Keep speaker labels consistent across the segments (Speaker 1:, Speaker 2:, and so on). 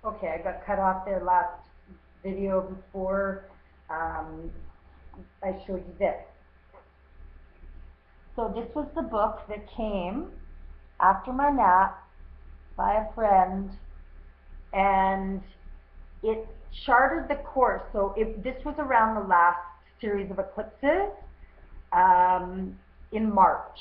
Speaker 1: Okay, I got cut off there last video before I showed you this. So this was the book that came after my nap by a friend, and it charted the course. So this was around the last series of eclipses in March.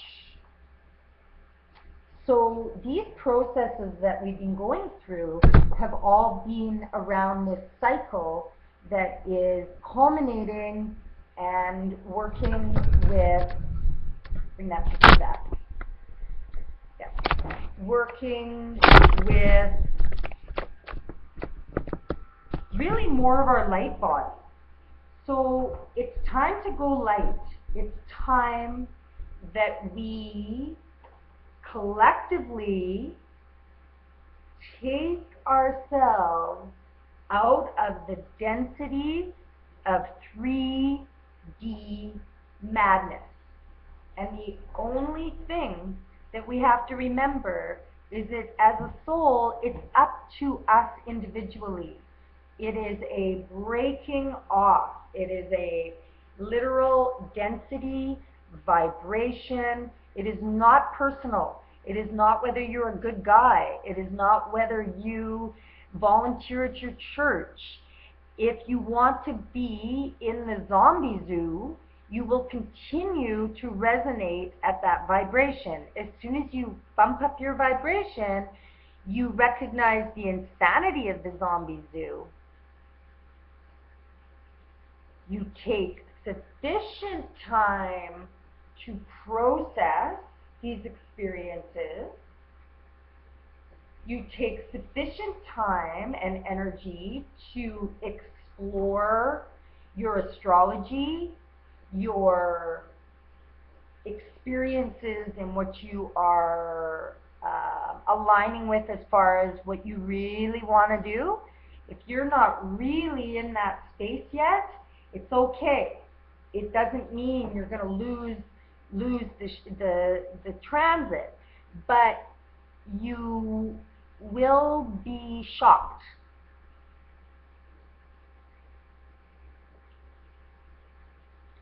Speaker 1: So these processes that we've been going through have all been around this cycle that is culminating and working with, bring that picture back, yeah, working with really more of our light body. So it's time to go light. It's time that we collectively take ourselves out of the density of 3D madness. And the only thing that we have to remember is that as a soul, it's up to us individually. It is a breaking off. It is a literal density, vibration. It is not personal. It is not whether you're a good guy. It is not whether you volunteer at your church. If you want to be in the zombie zoo, you will continue to resonate at that vibration. As soon as you bump up your vibration, you recognize the insanity of the zombie zoo. You take sufficient time to process these experiences. You take sufficient time and energy to explore your astrology, your experiences and what you are aligning with as far as what you really want to do. If you're not really in that space yet, it's okay. It doesn't mean you're going to lose the transit, but you will be shocked.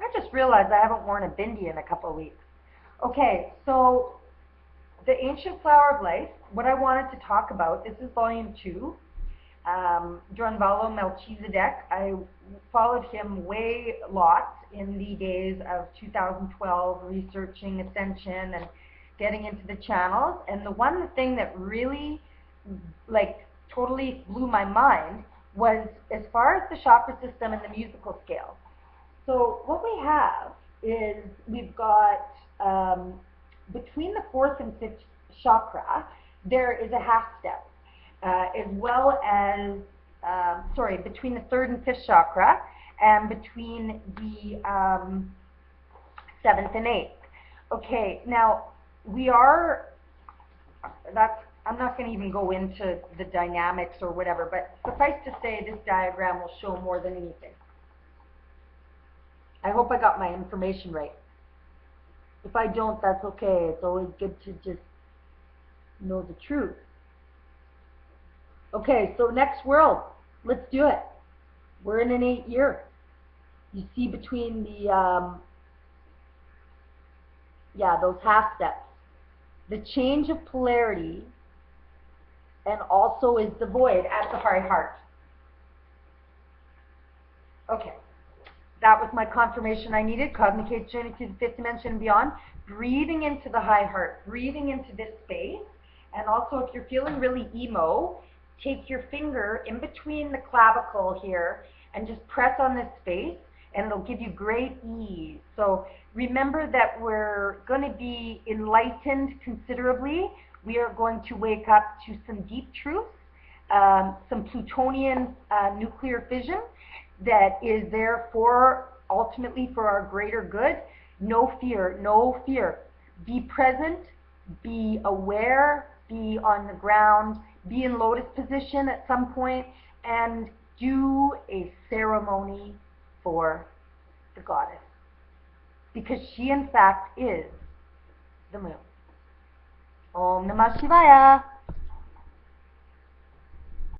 Speaker 1: I just realized I haven't worn a bindi in a couple of weeks. Okay, so the ancient flower of life, what I wanted to talk about, this is volume 2. Drunvalo Melchizedek, I followed him way lots in the days of 2012, researching Ascension and getting into the channels. And the one thing that really, totally blew my mind was as far as the chakra system and the musical scale. So what we have is we've got between the 4th and 5th chakra, there is a half step. As well as, between the 3rd and 5th chakra and between the 7th and 8th. Okay, now I'm not going to even go into the dynamics or whatever, but suffice to say this diagram will show more than anything. I hope I got my information right. If I don't, that's okay. It's always good to just know the truth. Okay, so next world, let's do it. We're in an 8th year. You see between the, those half steps, the change of polarity, and also is the void at the high heart. Okay, that was my confirmation I needed. Kosmick8 journey to the 5th dimension and beyond. Breathing into the high heart, breathing into this space, and also if you're feeling really emo, take your finger in between the clavicle here and just press on this space, and it'll give you great ease. So remember that we're going to be enlightened considerably. We are going to wake up to some deep truths, some plutonian nuclear fission that is there for ultimately for our greater good. No fear, no fear. Be present, be aware, be on the ground, be in lotus position at some point, and do a ceremony for the goddess. Because she, in fact, is the moon. Om Namah Shivaya.